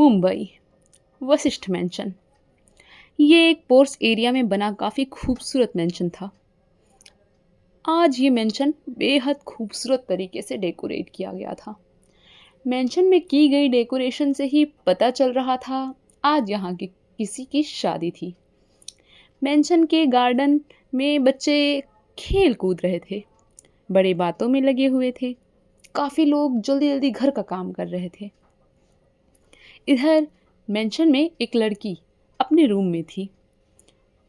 Mumbai, Vashishtha mention. ये एक pores area में बना काफ़ी खूबसूरत मैंशन था। आज ये मैंशन बेहद खूबसूरत तरीके से डेकोरेट किया गया था। मैंशन में की गई डेकोरेशन से ही पता चल रहा था आज यहाँ की किसी की शादी थी। मैंशन के गार्डन में बच्चे खेल कूद रहे थे, बड़े बातों में लगे हुए थे। काफ़ी लोग जल्दी जल्दी घर का काम कर रहे थे। इधर मेंशन में एक लड़की अपने रूम में थी।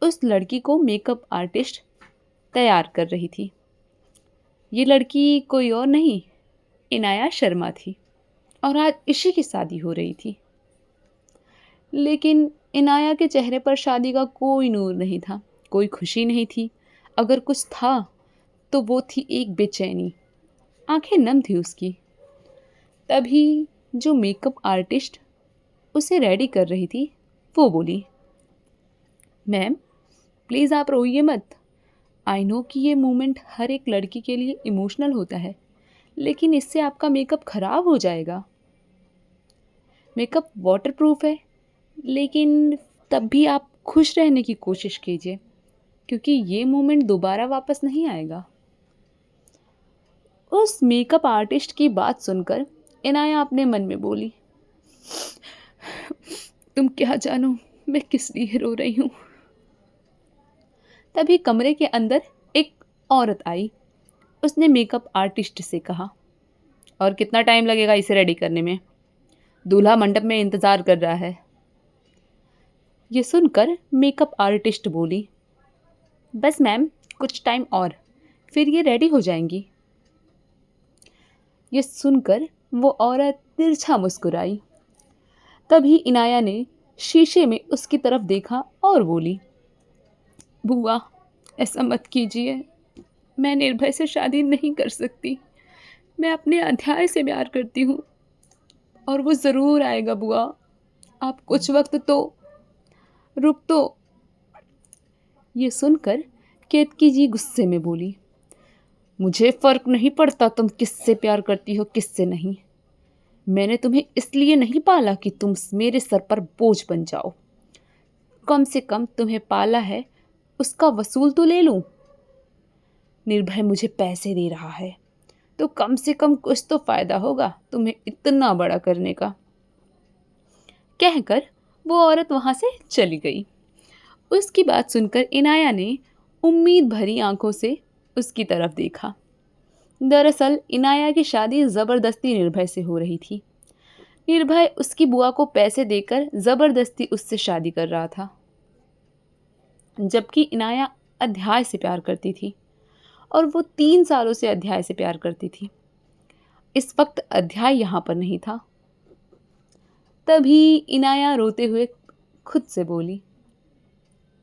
उस लड़की को मेकअप आर्टिस्ट तैयार कर रही थी। ये लड़की कोई और नहीं, इनाया शर्मा थी और आज इसी की शादी हो रही थी। लेकिन इनाया के चेहरे पर शादी का कोई नूर नहीं था, कोई खुशी नहीं थी। अगर कुछ था तो वो थी एक बेचैनी। आंखें नम थी उसकी। तभी जो मेकअप आर्टिस्ट उसे रेडी कर रही थी वो बोली, मैम प्लीज़ आप रोइए मत। आई नो कि ये मोमेंट हर एक लड़की के लिए इमोशनल होता है, लेकिन इससे आपका मेकअप ख़राब हो जाएगा। मेकअप वाटरप्रूफ है, लेकिन तब भी आप खुश रहने की कोशिश कीजिए, क्योंकि ये मोमेंट दोबारा वापस नहीं आएगा। उस मेकअप आर्टिस्ट की बात सुनकर इनाया अपने मन में बोली, तुम क्या जानो मैं किस लिए रो रही हूँ। तभी कमरे के अंदर एक औरत आई। उसने मेकअप आर्टिस्ट से कहा, और कितना टाइम लगेगा इसे रेडी करने में? दूल्हा मंडप में इंतज़ार कर रहा है। ये सुनकर मेकअप आर्टिस्ट बोली, बस मैम कुछ टाइम और, फिर ये रेडी हो जाएंगी। ये सुनकर वो औरत तिरछा मुस्कुराई। तभी इनाया ने शीशे में उसकी तरफ देखा और बोली, बुआ ऐसा मत कीजिए, मैं निर्भय से शादी नहीं कर सकती। मैं अपने अध्याय से प्यार करती हूँ और वो ज़रूर आएगा बुआ। आप कुछ वक्त तो रुक तो। ये सुनकर केतकी जी गुस्से में बोली, मुझे फ़र्क नहीं पड़ता तुम किससे प्यार करती हो किससे नहीं। मैंने तुम्हें इसलिए नहीं पाला कि तुम मेरे सर पर बोझ बन जाओ। कम से कम तुम्हें पाला है उसका वसूल तो ले लूं। निर्भय मुझे पैसे दे रहा है तो कम से कम कुछ तो फ़ायदा होगा तुम्हें इतना बड़ा करने का। कहकर वो औरत वहाँ से चली गई। उसकी बात सुनकर इनाया ने उम्मीद भरी आंखों से उसकी तरफ देखा। दरअसल इनाया की शादी ज़बरदस्ती निर्भय से हो रही थी। निर्भय उसकी बुआ को पैसे देकर ज़बरदस्ती उससे शादी कर रहा था, जबकि इनाया अध्याय से प्यार करती थी और वो 3 सालों से अध्याय से प्यार करती थी। इस वक्त अध्याय यहाँ पर नहीं था। तभी इनाया रोते हुए खुद से बोली,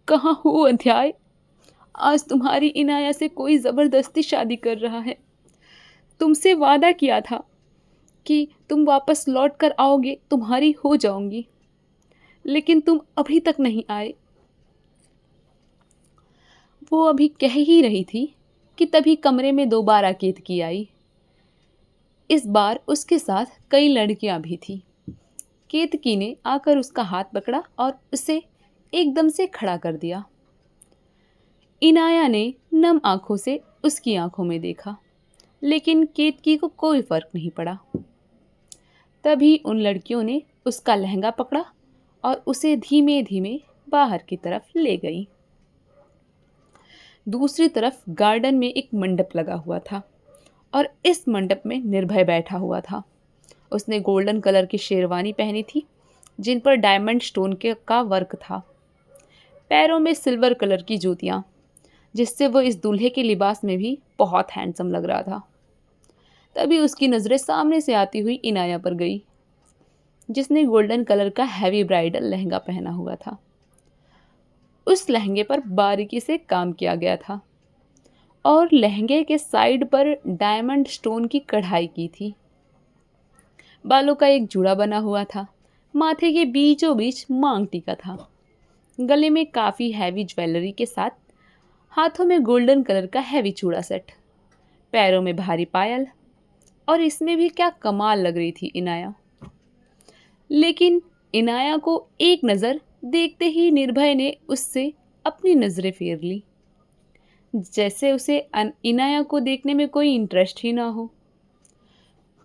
कहाँ हो अध्याय? आज तुम्हारी इनाया से कोई ज़बरदस्ती शादी कर रहा है। तुमसे वादा किया था कि तुम वापस लौट कर आओगे, तुम्हारी हो जाऊंगी, लेकिन तुम अभी तक नहीं आए। वो अभी कह ही रही थी कि तभी कमरे में दोबारा केतकी आई। इस बार उसके साथ कई लड़कियां भी थीं। केतकी ने आकर उसका हाथ पकड़ा और उसे एकदम से खड़ा कर दिया। इनाया ने नम आंखों से उसकी आंखों में देखा, लेकिन केतकी को कोई फर्क नहीं पड़ा। तभी उन लड़कियों ने उसका लहंगा पकड़ा और उसे धीमे धीमे बाहर की तरफ ले गई। दूसरी तरफ गार्डन में एक मंडप लगा हुआ था और इस मंडप में निर्भय बैठा हुआ था। उसने गोल्डन कलर की शेरवानी पहनी थी जिन पर डायमंड स्टोन के का वर्क था। पैरों में सिल्वर कलर की जूतियाँ, जिससे वो इस दूल्हे के लिबास में भी बहुत हैंडसम लग रहा था। तभी उसकी नज़रें सामने से आती हुई इनाया पर गई, जिसने गोल्डन कलर का हैवी ब्राइडल लहंगा पहना हुआ था। उस लहंगे पर बारीकी से काम किया गया था और लहंगे के साइड पर डायमंड स्टोन की कढ़ाई की थी। बालों का एक जूड़ा बना हुआ था। माथे के बीचों बीच मांग टीका था। गले में काफ़ी हैवी ज्वेलरी के साथ हाथों में गोल्डन कलर का हैवी चूड़ा सेट, पैरों में भारी पायल, और इसमें भी क्या कमाल लग रही थी इनाया। लेकिन इनाया को एक नज़र देखते ही निर्भय ने उससे अपनी नज़रें फेर ली, जैसे उसे इनाया को देखने में कोई इंटरेस्ट ही ना हो।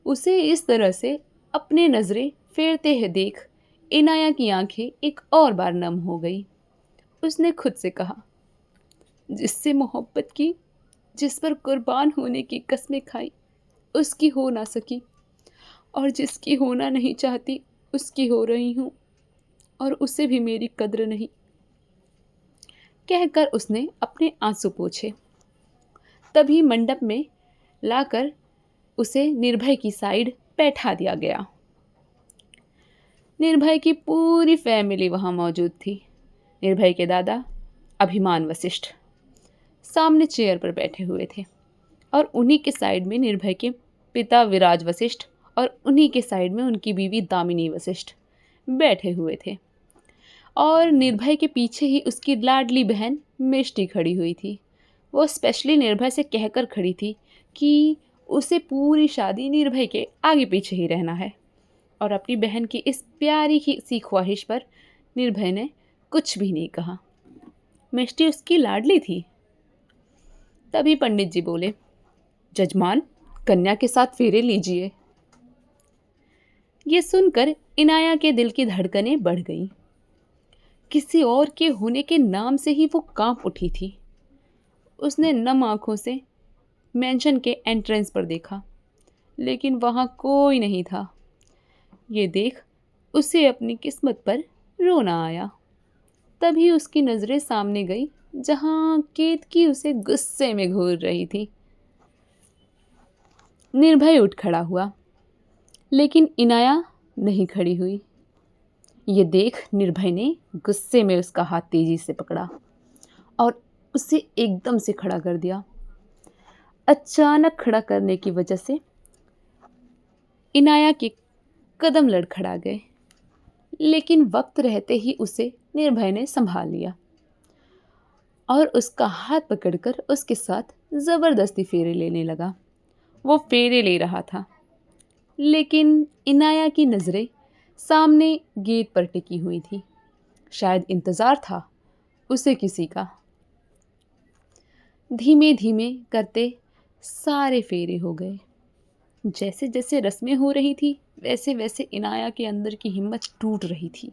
उसे इस तरह से अपने नज़रें फेरते हुए देख इनाया की आंखें एक और बार नम हो गई। उसने खुद से कहा, जिससे मोहब्बत की, जिस पर कुर्बान होने की कस्में खाई, उसकी हो ना सकी, और जिसकी होना नहीं चाहती उसकी हो रही हूँ, और उसे भी मेरी कद्र नहीं। कहकर उसने अपने आंसू पोंछे। तभी मंडप में लाकर उसे निर्भय की साइड बैठा दिया गया। निर्भय की पूरी फैमिली वहां मौजूद थी। निर्भय के दादा अभिमान वशिष्ठ सामने चेयर पर बैठे हुए थे, और उन्हीं के साइड में निर्भय के पिता विराज वशिष्ठ और उन्हीं के साइड में उनकी बीवी दामिनी वशिष्ठ बैठे हुए थे। और निर्भय के पीछे ही उसकी लाडली बहन मिष्टी खड़ी हुई थी। वो स्पेशली निर्भय से कहकर खड़ी थी कि उसे पूरी शादी निर्भय के आगे पीछे ही रहना है, और अपनी बहन की इस प्यारी की सी ख्वाहिश पर निर्भय ने कुछ भी नहीं कहा। मिष्टी उसकी लाडली थी। तभी पंडित जी बोले, जजमान, कन्या के साथ फेरे लीजिए। ये सुनकर इनाया के दिल की धड़कनें बढ़ गईं। किसी और के होने के नाम से ही वो कांप उठी थी। उसने नम आंखों से मेंशन के एंट्रेंस पर देखा, लेकिन वहां कोई नहीं था। ये देख उसे अपनी किस्मत पर रोना आया। तभी उसकी नजरें सामने गई जहां केतकी उसे गुस्से में घूर रही थी। निर्भय उठ खड़ा हुआ, लेकिन इनाया नहीं खड़ी हुई। ये देख निर्भय ने गुस्से में उसका हाथ तेजी से पकड़ा और उसे एकदम से खड़ा कर दिया। अचानक खड़ा करने की वजह से इनाया के कदम लड़खड़ा गए, लेकिन वक्त रहते ही उसे निर्भय ने संभाल लिया और उसका हाथ पकड़कर उसके साथ जबरदस्ती फेरे लेने लगा। वो फेरे ले रहा था, लेकिन इनाया की नजरें सामने गेट पर टिकी हुई थी। शायद इंतजार था उसे किसी का। धीमे धीमे करते सारे फेरे हो गए। जैसे जैसे रस्में हो रही थी, वैसे वैसे इनाया के अंदर की हिम्मत टूट रही थी,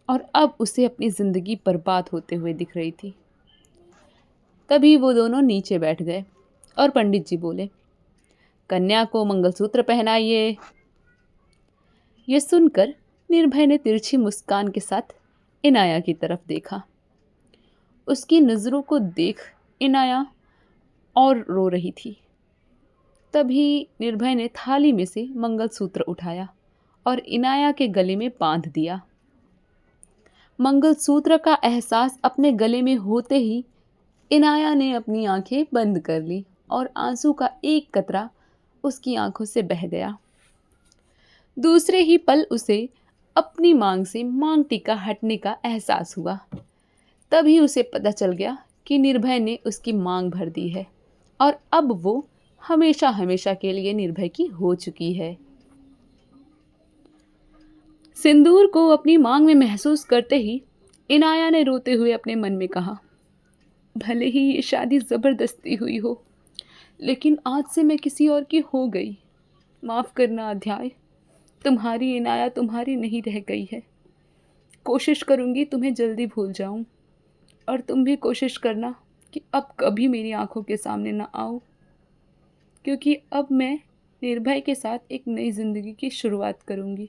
और अब उसे अपनी जिंदगी बर्बाद होते हुए दिख रही थी। तभी वो दोनों नीचे बैठ गए और पंडित जी बोले, कन्या को मंगलसूत्र पहनाइए। यह सुनकर निर्भय ने तिरछी मुस्कान के साथ इनाया की तरफ देखा। उसकी नज़रों को देख इनाया और रो रही थी। तभी निर्भय ने थाली में से मंगलसूत्र उठाया और इनाया के गले में बांध दिया। मंगलसूत्र का एहसास अपने गले में होते ही इनाया ने अपनी आंखें बंद कर ली और आंसू का एक कतरा उसकी आंखों से बह गया। दूसरे ही पल उसे अपनी मांग से मांग टीका हटने का एहसास हुआ। तभी उसे पता चल गया कि निर्भय ने उसकी मांग भर दी है और अब वो हमेशा हमेशा के लिए निर्भय की हो चुकी है। सिंदूर को अपनी मांग में महसूस करते ही इनाया ने रोते हुए अपने मन में कहा, भले ही ये शादी ज़बरदस्ती हुई हो, लेकिन आज से मैं किसी और की हो गई। माफ़ करना अध्याय, तुम्हारी इनाया तुम्हारी नहीं रह गई है। कोशिश करूँगी तुम्हें जल्दी भूल जाऊँ, और तुम भी कोशिश करना कि अब कभी मेरी आंखों के सामने ना आओ, क्योंकि अब मैं निर्भय के साथ एक नई ज़िंदगी की शुरुआत करूँगी।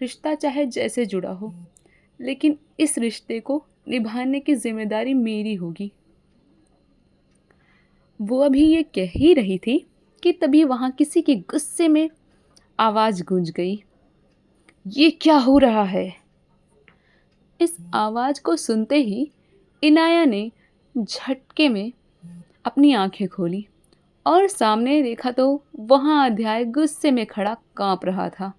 रिश्ता चाहे जैसे जुड़ा हो, लेकिन इस रिश्ते को निभाने की जिम्मेदारी मेरी होगी। वो अभी ये कह ही रही थी कि तभी वहाँ किसी के गुस्से में आवाज़ गूंज गई, ये क्या हो रहा है? इस आवाज़ को सुनते ही इनाया ने झटके में अपनी आंखें खोली और सामने देखा तो वहाँ अध्याय गुस्से में खड़ा कांप रहा था।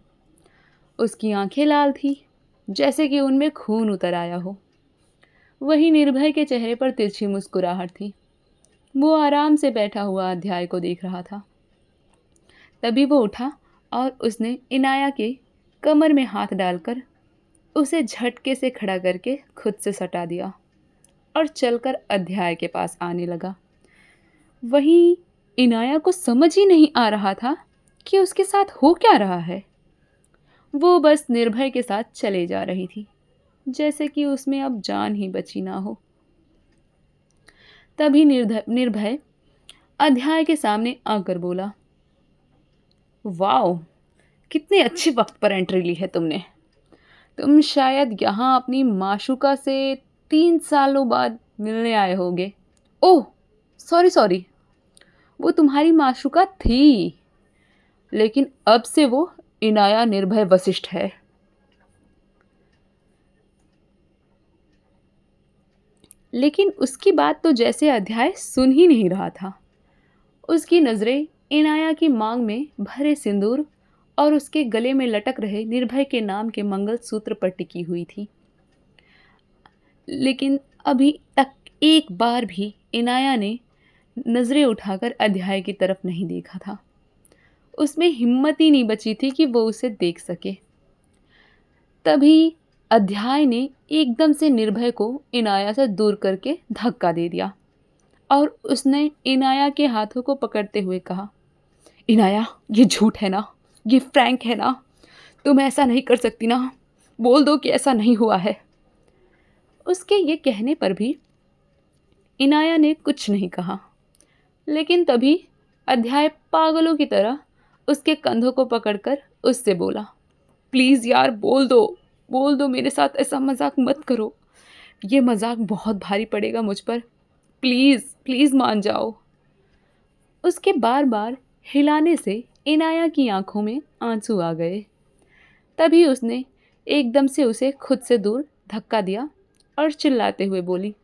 उसकी आंखें लाल थी, जैसे कि उनमें खून उतर आया हो। वहीं निर्भय के चेहरे पर तिरछी मुस्कुराहट थी। वो आराम से बैठा हुआ अध्याय को देख रहा था। तभी वो उठा और उसने इनाया के कमर में हाथ डालकर उसे झटके से खड़ा करके खुद से सटा दिया और चलकर अध्याय के पास आने लगा। वहीं इनाया को समझ ही नहीं आ रहा था कि उसके साथ हो क्या रहा है। वो बस निर्भय के साथ चले जा रही थी, जैसे कि उसमें अब जान ही बची ना हो। तभी निर्भय अध्याय के सामने आकर बोला, वाओ, कितने अच्छे वक्त पर एंट्री ली है तुमने। तुम शायद यहाँ अपनी माशुका से 3 सालों बाद मिलने आए होगे। ओह, सॉरी सॉरी, वो तुम्हारी माशुका थी, लेकिन अब से वो इनाया निर्भय वशिष्ठ है। लेकिन उसकी बात तो जैसे अध्याय सुन ही नहीं रहा था। उसकी नज़रें इनाया की मांग में भरे सिंदूर और उसके गले में लटक रहे निर्भय के नाम के मंगलसूत्र पर टिकी हुई थी। लेकिन अभी तक एक बार भी इनाया ने नज़रें उठाकर अध्याय की तरफ नहीं देखा था। उसमें हिम्मत ही नहीं बची थी कि वो उसे देख सके। तभी अध्याय ने एकदम से निर्भय को इनाया से दूर करके धक्का दे दिया और उसने इनाया के हाथों को पकड़ते हुए कहा, इनाया, ये झूठ है ना, ये फ्रैंक है ना, तुम ऐसा नहीं कर सकती ना, बोल दो कि ऐसा नहीं हुआ है। उसके ये कहने पर भी इनाया ने कुछ नहीं कहा। लेकिन तभी अध्याय पागलों की तरह उसके कंधों को पकड़कर उससे बोला, प्लीज़ यार, बोल दो, मेरे साथ ऐसा मजाक मत करो, ये मजाक बहुत भारी पड़ेगा मुझ पर, प्लीज़ प्लीज़ मान जाओ। उसके बार बार हिलाने से इनाया की आंखों में आंसू आ गए। तभी उसने एकदम से उसे खुद से दूर धक्का दिया और चिल्लाते हुए बोली,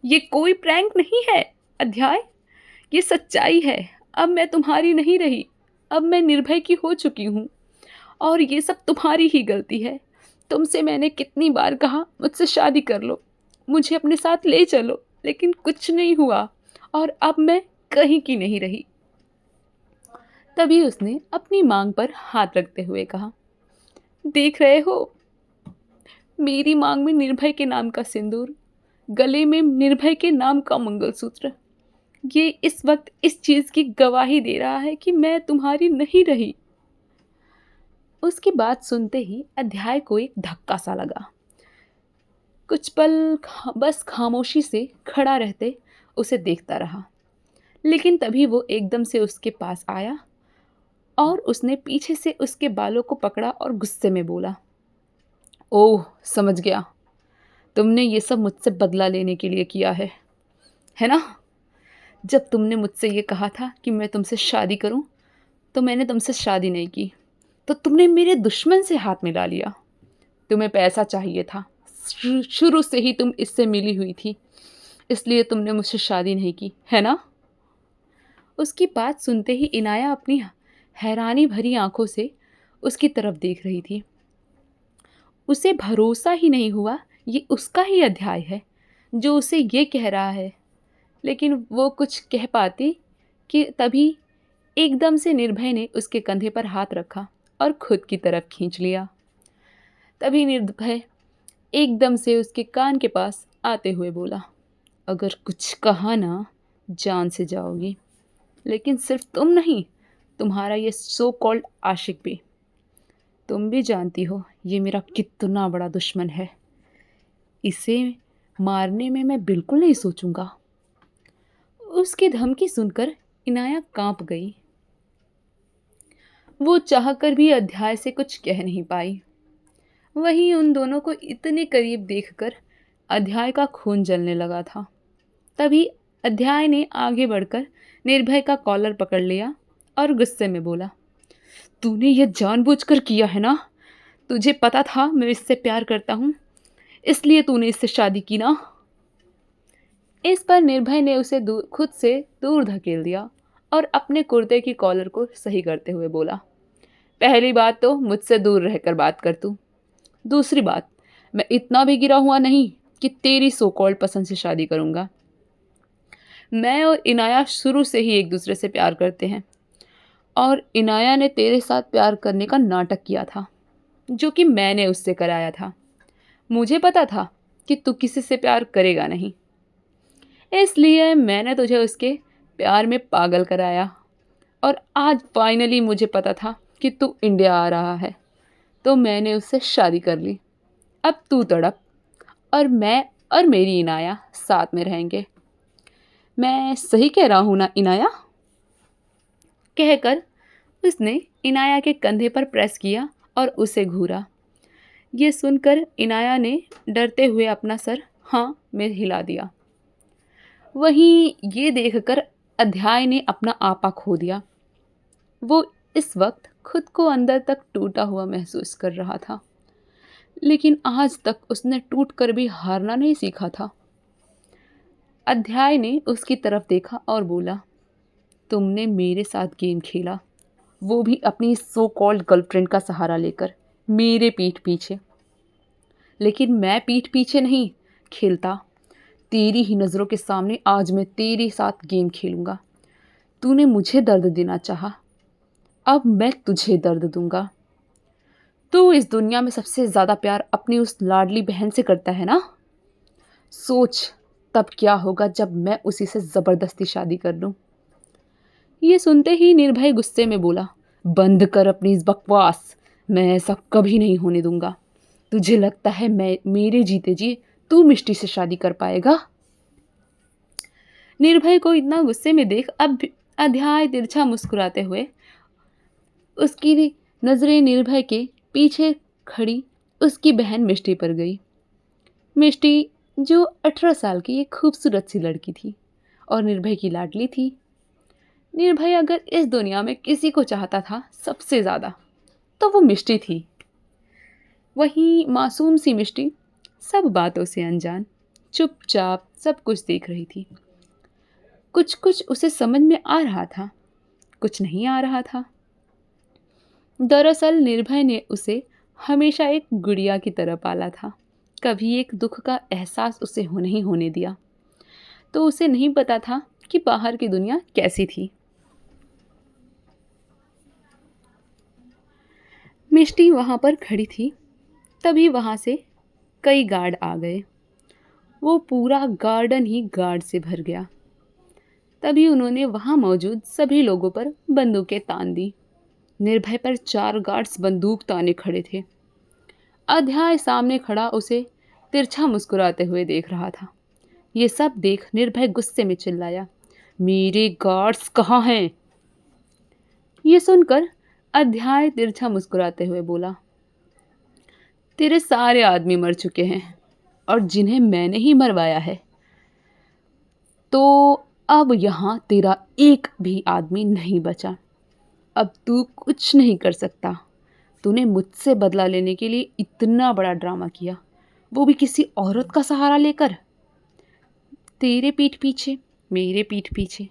ये कोई प्रैंक नहीं है अध्याय, ये सच्चाई है। अब मैं तुम्हारी नहीं रही, अब मैं निर्भय की हो चुकी हूँ और ये सब तुम्हारी ही गलती है। तुमसे मैंने कितनी बार कहा मुझसे शादी कर लो, मुझे अपने साथ ले चलो, लेकिन कुछ नहीं हुआ और अब मैं कहीं की नहीं रही। तभी उसने अपनी मांग पर हाथ रखते हुए कहा, देख रहे हो, मेरी मांग में निर्भय के नाम का सिंदूर, गले में निर्भय के नाम का मंगलसूत्र, ये इस वक्त इस चीज़ की गवाही दे रहा है कि मैं तुम्हारी नहीं रही। उसकी बात सुनते ही अध्याय को एक धक्का सा लगा। कुछ पल बस खामोशी से खड़ा रहते उसे देखता रहा। लेकिन तभी वो एकदम से उसके पास आया और उसने पीछे से उसके बालों को पकड़ा और गुस्से में बोला, ओह, समझ गया, तुमने ये सब मुझसे बदला लेने के लिए किया है ना? जब तुमने मुझसे ये कहा था कि मैं तुमसे शादी करूं, तो मैंने तुमसे शादी नहीं की, तो तुमने मेरे दुश्मन से हाथ मिला लिया। तुम्हें पैसा चाहिए था, शुरू से ही तुम इससे मिली हुई थी, इसलिए तुमने मुझसे शादी नहीं की, है ना? उसकी बात सुनते ही इनाया अपनी हैरानी भरी आंखों से उसकी तरफ देख रही थी। उसे भरोसा ही नहीं हुआ ये उसका ही अध्याय है जो उसे ये कह रहा है। लेकिन वो कुछ कह पाती कि तभी एकदम से निर्भय ने उसके कंधे पर हाथ रखा और खुद की तरफ खींच लिया। तभी निर्भय एकदम से उसके कान के पास आते हुए बोला, अगर कुछ कहा ना, जान से जाओगी। लेकिन सिर्फ तुम नहीं, तुम्हारा ये सो कॉल्ड आशिक भी। तुम भी जानती हो ये मेरा कितना बड़ा दुश्मन है, इसे मारने में मैं बिल्कुल नहीं सोचूंगा। उसकी धमकी सुनकर इनाया कांप गई। वो चाहकर भी अध्याय से कुछ कह नहीं पाई। वहीं उन दोनों को इतने करीब देखकर अध्याय का खून जलने लगा था। तभी अध्याय ने आगे बढ़कर निर्भय का कॉलर पकड़ लिया और गुस्से में बोला, तूने ये जानबूझकर किया है ना? तुझे पता था मैं इससे प्यार करता हूँ, इसलिए तूने इससे शादी की ना? इस पर निर्भय ने उसे खुद से दूर धकेल दिया और अपने कुर्ते की कॉलर को सही करते हुए बोला, पहली बात तो मुझसे दूर रहकर बात कर तू। दूसरी बात, मैं इतना भी गिरा हुआ नहीं कि तेरी सो कॉल्ड पसंद से शादी करूँगा। मैं और इनाया शुरू से ही एक दूसरे से प्यार करते हैं और इनाया ने तेरे साथ प्यार करने का नाटक किया था, जो कि मैंने उससे कराया था। मुझे पता था कि तू किसी से प्यार करेगा नहीं, इसलिए मैंने तुझे उसके प्यार में पागल कराया। और आज फाइनली मुझे पता था कि तू इंडिया आ रहा है, तो मैंने उससे शादी कर ली। अब तू तड़प, और मैं और मेरी इनाया साथ में रहेंगे। मैं सही कह रहा हूँ ना इनाया? कहकर उसने इनाया के कंधे पर प्रेस किया और उसे घूरा। ये सुनकर इनाया ने डरते हुए अपना सर हाँ में हिला दिया। वहीं ये देखकर अध्याय ने अपना आपा खो दिया। वो इस वक्त खुद को अंदर तक टूटा हुआ महसूस कर रहा था, लेकिन आज तक उसने टूट कर भी हारना नहीं सीखा था। अध्याय ने उसकी तरफ देखा और बोला, तुमने मेरे साथ गेम खेला, वो भी अपनी सो कॉल्ड गर्लफ्रेंड का सहारा लेकर मेरे पीठ पीछे। लेकिन मैं पीठ पीछे नहीं खेलता, तेरी ही नज़रों के सामने आज मैं तेरे साथ गेम खेलूंगा। तूने मुझे दर्द देना चाहा, अब मैं तुझे दर्द दूंगा। तू इस दुनिया में सबसे ज़्यादा प्यार अपनी उस लाडली बहन से करता है ना? सोच तब क्या होगा जब मैं उसी से ज़बरदस्ती शादी कर लूं। ये सुनते ही निर्भय गुस्से में बोला, बंद कर अपनी इस बकवास, मैं ऐसा कभी नहीं होने दूंगा। तुझे लगता है मैं मेरे जीते जी तू मिष्टी से शादी कर पाएगा? निर्भय को इतना गुस्से में देख अब अध्याय तिरछा मुस्कुराते हुए उसकी नजरें निर्भय के पीछे खड़ी उसकी बहन मिष्टी पर गई। मिष्टी जो 18 साल की एक खूबसूरत सी लड़की थी और निर्भय की लाडली थी। निर्भय अगर इस दुनिया में किसी को चाहता था सबसे ज़्यादा, तो वो मिष्टी थी। वहीं मासूम सी मिष्टी सब बातों से अनजान चुपचाप सब कुछ देख रही थी। कुछ कुछ उसे समझ में आ रहा था, कुछ नहीं आ रहा था। दरअसल निर्भय ने उसे हमेशा एक गुड़िया की तरह पाला था, कभी एक दुख का एहसास उसे नहीं होने दिया। तो उसे नहीं पता था कि बाहर की दुनिया कैसी थी। मिष्टी वहाँ पर खड़ी थी, तभी वहाँ से कई गार्ड आ गए। वो पूरा गार्डन ही गार्ड से भर गया। तभी उन्होंने वहाँ मौजूद सभी लोगों पर बंदूकें तान दी। निर्भय पर 4 गार्ड्स बंदूक ताने खड़े थे। अध्याय सामने खड़ा उसे तिरछा मुस्कुराते हुए देख रहा था। ये सब देख निर्भय गुस्से में चिल्लाया, मेरे गार्ड्स कहाँ हैं? ये सुनकर अध्याय तिरछा मुस्कुराते हुए बोला, तेरे सारे आदमी मर चुके हैं और जिन्हें मैंने ही मरवाया है, तो अब यहाँ तेरा एक भी आदमी नहीं बचा। अब तू कुछ नहीं कर सकता। तूने मुझसे बदला लेने के लिए इतना बड़ा ड्रामा किया, वो भी किसी औरत का सहारा लेकर, तेरे पीठ पीछे, मेरे पीठ पीछे।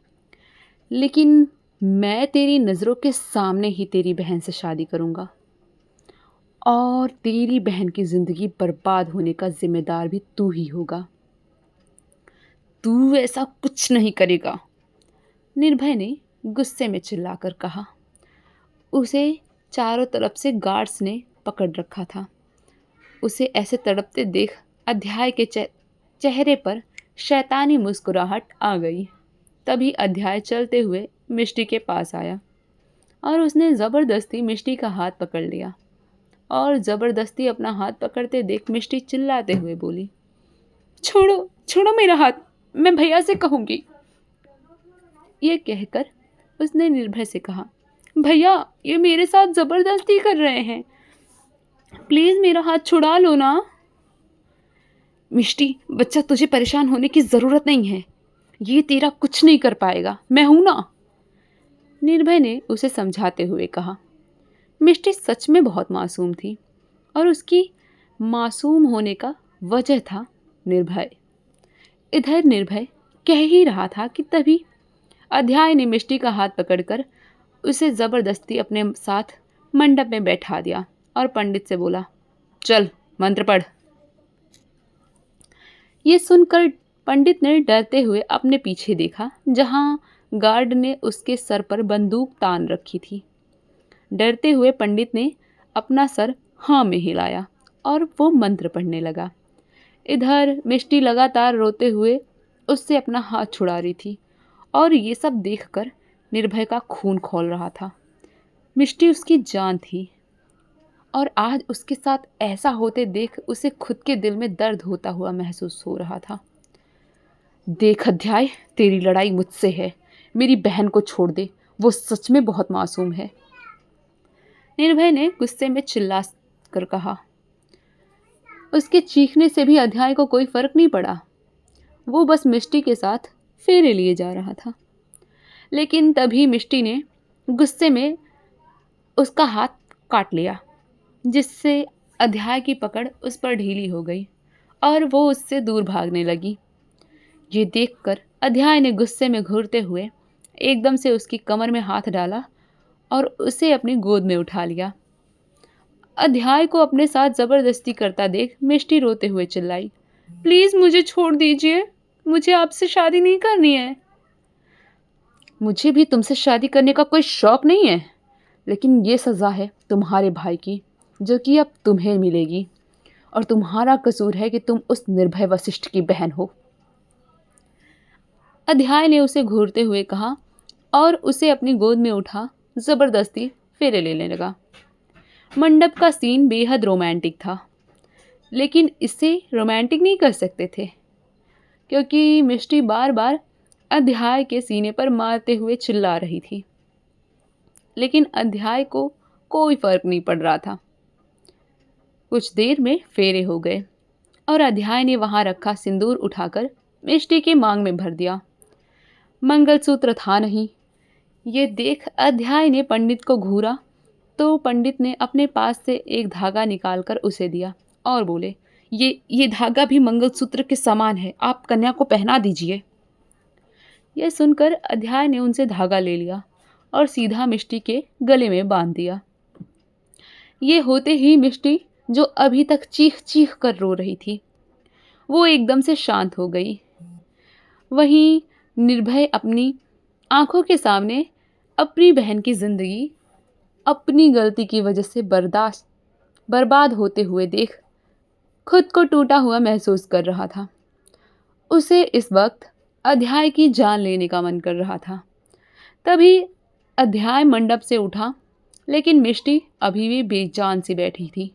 लेकिन मैं तेरी नज़रों के सामने ही तेरी बहन से शादी करूँगा और तेरी बहन की ज़िंदगी बर्बाद होने का जिम्मेदार भी तू ही होगा। तू ऐसा कुछ नहीं करेगा, निर्भय ने गुस्से में चिल्लाकर कहा। उसे चारों तरफ से गार्ड्स ने पकड़ रखा था। उसे ऐसे तड़पते देख अध्याय के चेहरे पर शैतानी मुस्कुराहट आ गई। तभी अध्याय चलते हुए मिष्टी के पास आया और उसने ज़बरदस्ती मिष्टी का हाथ पकड़ लिया और ज़बरदस्ती अपना हाथ पकड़ते देख मिष्टी चिल्लाते हुए बोली, छोड़ो छोड़ो मेरा हाथ, मैं भैया से कहूँगी। ये कहकर उसने निर्भय से कहा, भैया ये मेरे साथ ज़बरदस्ती कर रहे हैं, प्लीज़ मेरा हाथ छुड़ा लो ना। मिष्टी बच्चा, तुझे परेशान होने की ज़रूरत नहीं है, ये तेरा कुछ नहीं कर पाएगा, मैं हूं ना, निर्भय ने उसे समझाते हुए कहा। मिष्टी सच में बहुत मासूम थी और उसकी मासूम होने का वजह था निर्भय। इधर निर्भय कह ही रहा था कि तभी अध्याय ने मिष्टी का हाथ पकड़कर उसे ज़बरदस्ती अपने साथ मंडप में बैठा दिया और पंडित से बोला, चल मंत्र पढ़। ये सुनकर पंडित ने डरते हुए अपने पीछे देखा, जहां गार्ड ने उसके सर पर बंदूक तान रखी थी। डरते हुए पंडित ने अपना सर हाँ में हिलाया और वो मंत्र पढ़ने लगा। इधर मिष्टी लगातार रोते हुए उससे अपना हाथ छुड़ा रही थी और ये सब देखकर निर्भय का खून खौल रहा था। मिष्टी उसकी जान थी और आज उसके साथ ऐसा होते देख उसे खुद के दिल में दर्द होता हुआ महसूस हो रहा था। देख अध्याय, तेरी लड़ाई मुझसे है, मेरी बहन को छोड़ दे, वो सच में बहुत मासूम है, निर्भय ने गुस्से में चिल्ला कर कहा। उसके चीखने से भी अध्याय को कोई फर्क नहीं पड़ा। वो बस मिष्टी के साथ फेरे लिए जा रहा था। लेकिन तभी मिष्टी ने गुस्से में उसका हाथ काट लिया, जिससे अध्याय की पकड़ उस पर ढीली हो गई और वो उससे दूर भागने लगी। ये देखकर अध्याय ने गुस्से में घूरते हुए एकदम से उसकी कमर में हाथ डाला और उसे अपनी गोद में उठा लिया। अध्याय को अपने साथ जबरदस्ती करता देख मिष्टी रोते हुए चिल्लाई, प्लीज मुझे छोड़ दीजिए, मुझे आपसे शादी नहीं करनी है। मुझे भी तुमसे शादी करने का कोई शौक नहीं है, लेकिन ये सज़ा है तुम्हारे भाई की, जो कि अब तुम्हें मिलेगी, और तुम्हारा कसूर है कि तुम उस निर्भय वशिष्ठ की बहन हो, अध्याय ने उसे घूरते हुए कहा और उसे अपनी गोद में उठा जबरदस्ती फेरे लेने लगा। मंडप का सीन बेहद रोमांटिक था, लेकिन इसे रोमांटिक नहीं कर सकते थे क्योंकि मिष्टी बार बार अध्याय के सीने पर मारते हुए चिल्ला रही थी। लेकिन अध्याय को कोई फर्क नहीं पड़ रहा था। कुछ देर में फेरे हो गए और अध्याय ने वहां रखा सिंदूर उठाकर मिष्टी की मांग में भर दिया। मंगलसूत्र था नहीं। ये देख अध्याय ने पंडित को घूरा तो पंडित ने अपने पास से एक धागा निकालकर उसे दिया और बोले, ये धागा भी मंगलसूत्र के समान है, आप कन्या को पहना दीजिए। यह सुनकर अध्याय ने उनसे धागा ले लिया और सीधा मिष्टी के गले में बांध दिया। ये होते ही मिष्टी, जो अभी तक चीख चीख कर रो रही थी, वो एकदम से शांत हो गई। वहीं निर्भय अपनी आंखों के सामने अपनी बहन की जिंदगी अपनी गलती की वजह से बर्बाद होते हुए देख खुद को टूटा हुआ महसूस कर रहा था। उसे इस वक्त अध्याय की जान लेने का मन कर रहा था। तभी अध्याय मंडप से उठा, लेकिन मिष्टी अभी भी बेजान सी बैठी थी।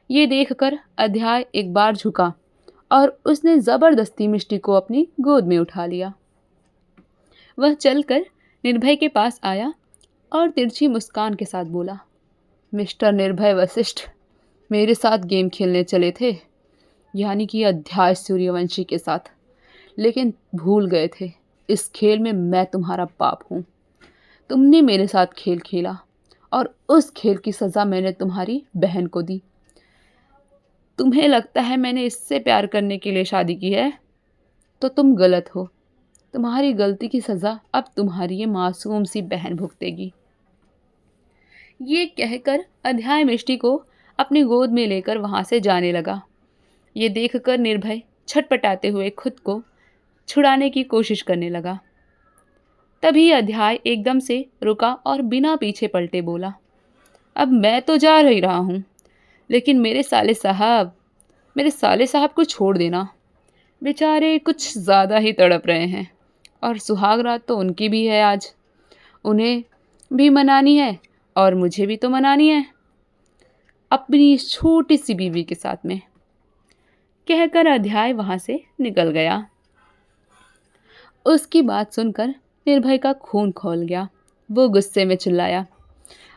ये देखकर अध्याय एक बार झुका और उसने ज़बरदस्ती मिष्टी को अपनी गोद में उठा लिया। वह चलकर निर्भय के पास आया और तिरछी मुस्कान के साथ बोला, मिस्टर निर्भय वशिष्ठ, मेरे साथ गेम खेलने चले थे, यानी कि अध्याय सूर्यवंशी के साथ, लेकिन भूल गए थे इस खेल में मैं तुम्हारा बाप हूँ। तुमने मेरे साथ खेल खेला और उस खेल की सज़ा मैंने तुम्हारी बहन को दी। तुम्हें लगता है मैंने इससे प्यार करने के लिए शादी की है, तो तुम गलत हो। तुम्हारी गलती की सज़ा अब तुम्हारी ये मासूम सी बहन भुगतेगी। ये कहकर अध्याय मिष्टी को अपनी गोद में लेकर वहाँ से जाने लगा। ये देखकर निर्भय छटपटाते हुए खुद को छुड़ाने की कोशिश करने लगा। तभी अध्याय एकदम से रुका और बिना पीछे पलटे बोला, अब मैं तो जा ही रहा हूँ, लेकिन मेरे साले साहब को छोड़ देना। बेचारे कुछ ज़्यादा ही तड़प रहे हैं और सुहाग रात तो उनकी भी है आज। उन्हें भी मनानी है और मुझे भी तो मनानी है अपनी इस छोटी सी बीवी के साथ में, कहकर अध्याय वहाँ से निकल गया। उसकी बात सुनकर निर्भय का खून खौल गया। वो गुस्से में चिल्लाया,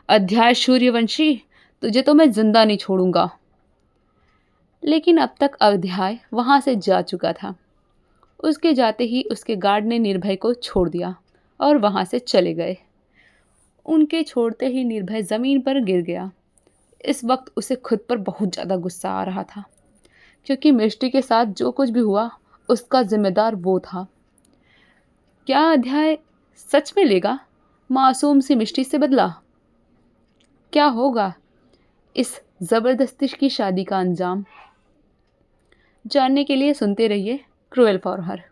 अध्याय सूर्यवंशी, तुझे तो मैं जिंदा नहीं छोड़ूंगा। लेकिन अब तक अध्याय वहाँ से जा चुका था। उसके जाते ही उसके गार्ड ने निर्भय को छोड़ दिया और वहाँ से चले गए। उनके छोड़ते ही निर्भय ज़मीन पर गिर गया। इस वक्त उसे खुद पर बहुत ज़्यादा गुस्सा आ रहा था, क्योंकि मिष्टी के साथ जो कुछ भी हुआ उसका जिम्मेदार वो था। क्या अध्याय सच में लेगा मासूम सी मिष्टी से बदला? क्या होगा इस ज़बरदस्ती की शादी का अंजाम? जानने के लिए सुनते रहिए क्रूएल फॉर हर।